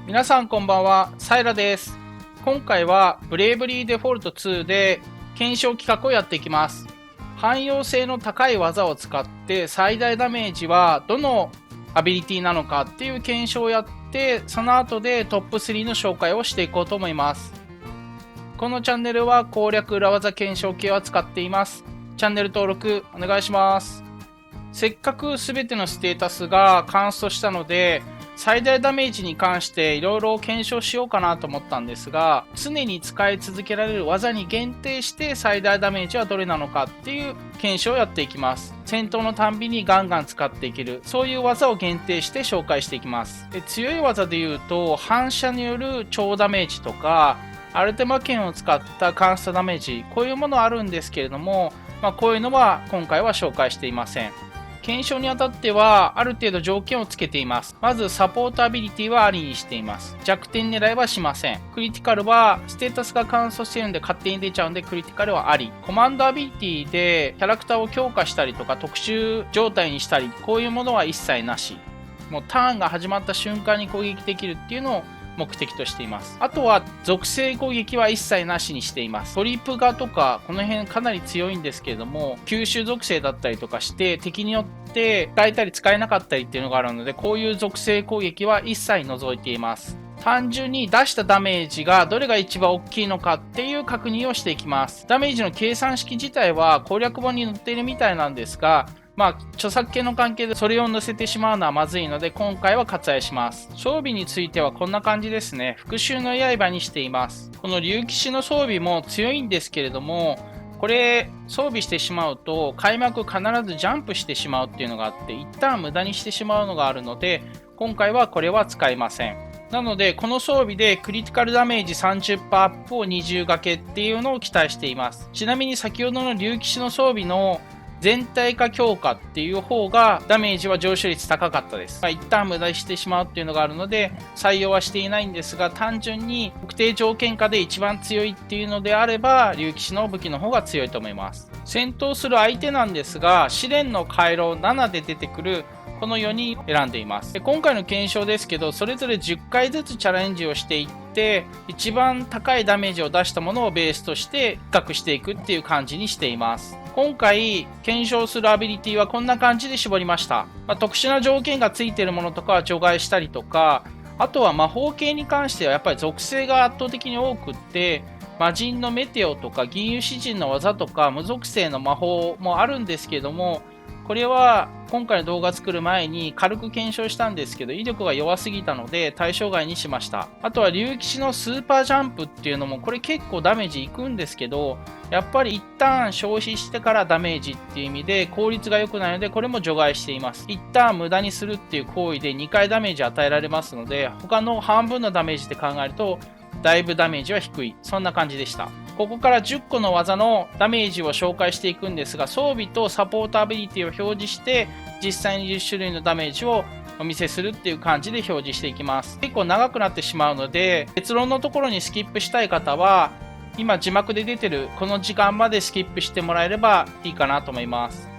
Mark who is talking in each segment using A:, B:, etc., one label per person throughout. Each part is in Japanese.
A: 皆さんこんばんは、サイラです。今回はブレイブリーデフォルト2で検証企画をやっていきます。汎用性の高い技を使って最大ダメージはどのアビリティなのかっていう検証をやって、その後でトップ3の紹介をしていこうと思います。このチャンネルは攻略裏技検証系を扱っています。チャンネル登録お願いします。せっかく全てのステータスがカンストしたので、最大ダメージに関していろいろ検証しようかなと思ったんですが、常に使い続けられる技に限定して最大ダメージはどれなのかっていう検証をやっていきます。戦闘のたんびにガンガン使っていける、そういう技を限定して紹介していきます。強い技で言うと、反射による超ダメージとか、アルテマ剣を使ったカンストダメージ、こういうものあるんですけれども、こういうのは今回は紹介していません。検証にあたってはある程度条件をつけています。まずサポートアビリティはありにしています。弱点狙いはしません。クリティカルはステータスが乾燥しているので勝手に出ちゃうんでクリティカルはあり。コマンドアビリティでキャラクターを強化したりとか特殊状態にしたり、こういうものは一切なし。もうターンが始まった瞬間に攻撃できるっていうのを目的としています。あとは属性攻撃は一切なしにしています。トリプガとかこの辺かなり強いんですけれども、吸収属性だったりとかして敵によって使えたり使えなかったりっていうのがあるので、こういう属性攻撃は一切除いています。単純に出したダメージがどれが一番大きいのかっていう確認をしていきます。ダメージの計算式自体は攻略本に載っているみたいなんですが、著作権の関係でそれを載せてしまうのはまずいので、今回は割愛します。装備についてはこんな感じですね。復讐の刃にしています。この竜騎士の装備も強いんですけれども、これ装備してしまうと開幕必ずジャンプしてしまうっていうのがあって、一旦無駄にしてしまうのがあるので、今回はこれは使いません。なのでこの装備でクリティカルダメージ 30% アップを20掛けっていうのを期待しています。ちなみに先ほどの竜騎士の装備の全体化強化っていう方がダメージは上昇率高かったです。一旦無駄にしてしまうっていうのがあるので採用はしていないんですが、単純に特定条件下で一番強いっていうのであれば竜騎士の武器の方が強いと思います。戦闘する相手なんですが、試練の回廊7で出てくるこの4人を選んでいます。今回の検証ですけど、それぞれ10回ずつチャレンジをしていって一番高いダメージを出したものをベースとして比較していくっていう感じにしています。今回検証するアビリティはこんな感じで絞りました。特殊な条件がついているものとかは除外したりとか、あとは魔法系に関してはやっぱり属性が圧倒的に多くって、魔人のメテオとか銀融詩人の技とか無属性の魔法もあるんですけども、これは今回の動画作る前に軽く検証したんですけど、威力が弱すぎたので対象外にしました。あとは竜騎士のスーパージャンプっていうのもこれ結構ダメージいくんですけど、やっぱり一旦消費してからダメージっていう意味で効率が良くないので、これも除外しています。一旦無駄にするっていう行為で2回ダメージ与えられますので、他の半分のダメージで考えるとだいぶダメージは低い、そんな感じでした。ここから10個の技のダメージを紹介していくんですが、装備とサポートアビリティを表示して実際に10種類のダメージをお見せするっていう感じで表示していきます。結構長くなってしまうので、結論のところにスキップしたい方は今字幕で出てるこの時間までスキップしてもらえればいいかなと思います。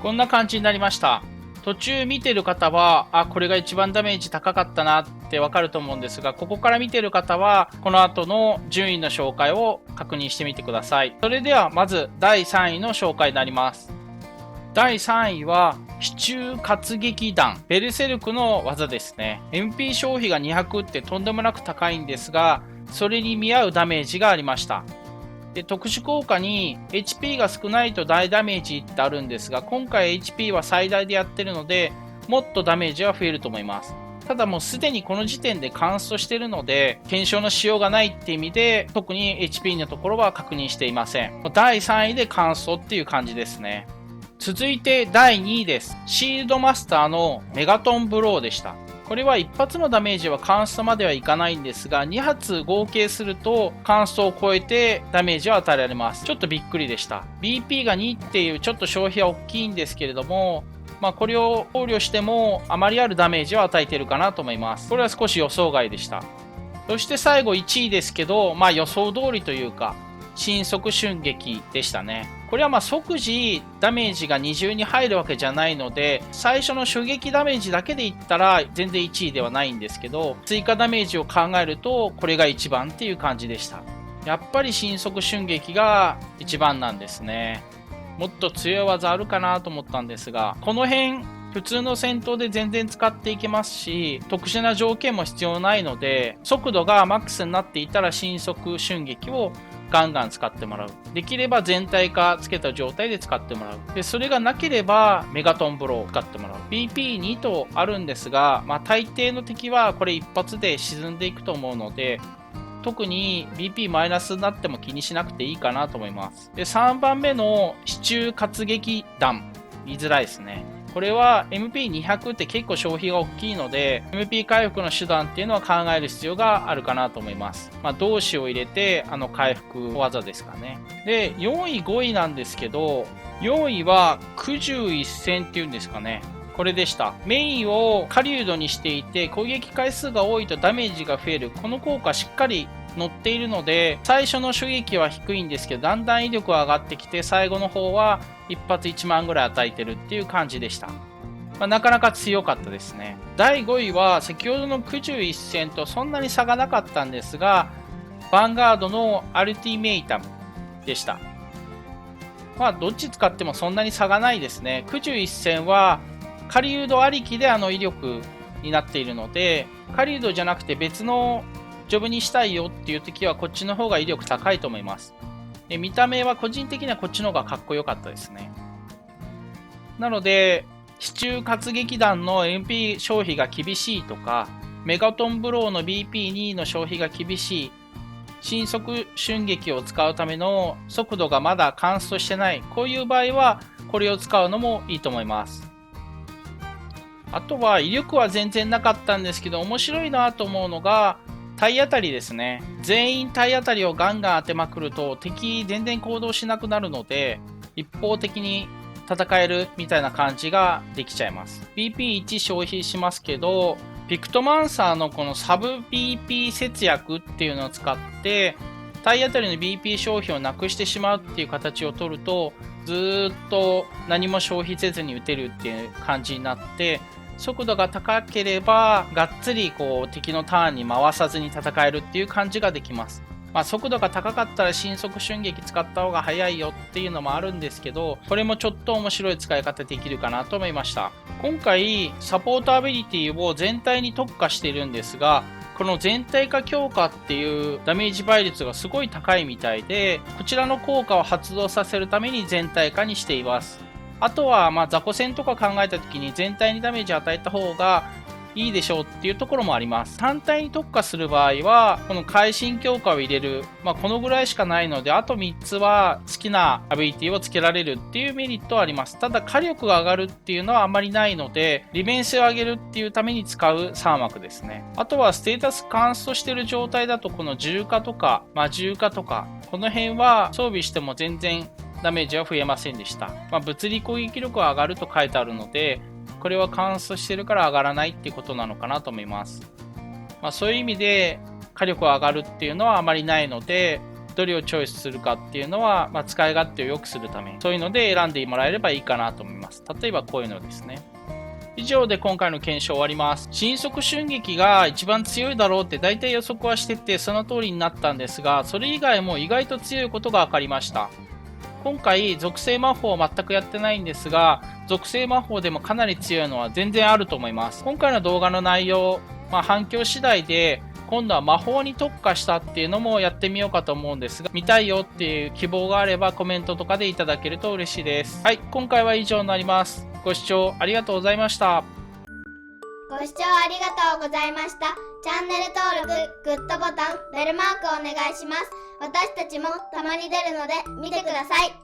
A: こんな感じになりました。途中見てる方は、これが一番ダメージ高かったなってわかると思うんですが、ここから見てる方は、この後の順位の紹介を確認してみてください。それでは、まず第3位の紹介になります。第3位は、支柱活撃弾。ベルセルクの技ですね。MP 消費が200ってとんでもなく高いんですが、それに見合うダメージがありました。で、特殊効果に HP が少ないと大ダメージってあるんですが、今回 HP は最大でやってるので、もっとダメージは増えると思います。ただもうすでにこの時点でカンストしてるので、検証のしようがないって意味で、特に HP のところは確認していません。第3位でカンストっていう感じですね。続いて第2位です。シールドマスターのメガトンブローでした。これは1発のダメージはカンストまではいかないんですが、2発合計するとカンストを超えてダメージを与えられます。ちょっとびっくりでした。BP が2っていうちょっと消費は大きいんですけれども、これを考慮してもあまりあるダメージを与えているかなと思います。これは少し予想外でした。そして最後1位ですけど、予想通りというか、神速瞬撃でしたね。これは即時ダメージが二重に入るわけじゃないので、最初の初撃ダメージだけで言ったら全然1位ではないんですけど、追加ダメージを考えるとこれが一番っていう感じでした。やっぱり神速瞬撃が一番なんですね。もっと強い技あるかなと思ったんですが、この辺普通の戦闘で全然使っていけますし、特殊な条件も必要ないので、速度がマックスになっていたら神速瞬撃をガンガン使ってもらう。できれば全体化つけた状態で使ってもらう。で、それがなければメガトンブローを使ってもらう。BP2 とあるんですが、大抵の敵はこれ一発で沈んでいくと思うので、特に BP マイナスになっても気にしなくていいかなと思います。で、3番目の支柱活撃弾。言いづらいですね。これは MP200 って結構消費が大きいので MP 回復の手段っていうのは考える必要があるかなと思います。動詞を入れて回復技ですかね。で、4位5位なんですけど、4位は九十一戦っていうんですかね。これでした。メインを狩人にしていて攻撃回数が多いとダメージが増える。この効果しっかり乗っているので、最初の初撃は低いんですけど、だんだん威力は上がってきて、最後の方は一発1万ぐらい与えてるっていう感じでした。なかなか強かったですね。第5位は先ほどの九十一戦とそんなに差がなかったんですが、ヴァンガードのアルティメイタムでした。どっち使ってもそんなに差がないですね。九十一戦は狩人ありきで威力になっているので、狩人じゃなくて別のジョブにしたいよっていう時はこっちの方が威力高いと思います。で、見た目は個人的にはこっちの方がかっこよかったですね。なので、支柱活撃弾の MP 消費が厳しいとか、メガトンブローの BP2 の消費が厳しい、神速瞬撃を使うための速度がまだカンストしてない、こういう場合はこれを使うのもいいと思います。あとは威力は全然なかったんですけど、面白いなと思うのが体当たりですね。全員体当たりをガンガン当てまくると敵全然行動しなくなるので、一方的に戦えるみたいな感じができちゃいます。BP1 消費しますけど、ピクトマンサーのこのサブ BP 節約っていうのを使って体当たりの BP 消費をなくしてしまうっていう形を取ると、ずーっと何も消費せずに撃てるっていう感じになって、速度が高ければがっつり敵のターンに回さずに戦えるっていう感じができます。速度が高かったら神速瞬撃使った方が早いよっていうのもあるんですけど、これもちょっと面白い使い方できるかなと思いました。今回サポートアビリティを全体に特化しているんですが、この全体化強化っていうダメージ倍率がすごい高いみたいで、こちらの効果を発動させるために全体化にしています。あとは雑魚戦とか考えた時に全体にダメージ与えた方がいいでしょうっていうところもあります。単体に特化する場合はこの会心強化を入れる、このぐらいしかないので、あと3つは好きなアビリティをつけられるっていうメリットはあります。ただ火力が上がるっていうのはあまりないので、利便性を上げるっていうために使う3枠ですね。あとはステータスカンストしている状態だとこの重化とか魔獣化とかこの辺は装備しても全然ダメージは増えませんでした。物理攻撃力は上がると書いてあるので、これはカンストしてるから上がらないっていうことなのかなと思います。そういう意味で火力が上がるっていうのはあまりないので、どれをチョイスするかっていうのは、使い勝手を良くするため、そういうので選んでもらえればいいかなと思います。。例えばこういうのですね。以上で今回の検証終わります。神速瞬撃が一番強いだろうって大体予測はしてて、その通りになったんですが、それ以外も意外と強いことが分かりました。今回、属性魔法を全くやってないんですが、属性魔法でもかなり強いのは全然あると思います。今回の動画の内容、反響次第で、今度は魔法に特化したっていうのもやってみようかと思うんですが、見たいよっていう希望があればコメントとかでいただけると嬉しいです。はい、今回は以上になります。ご視聴ありがとうございました。
B: ご視聴ありがとうございました。チャンネル登録、グッドボタン、ベルマークお願いします。私たちもたまに出るので見てください。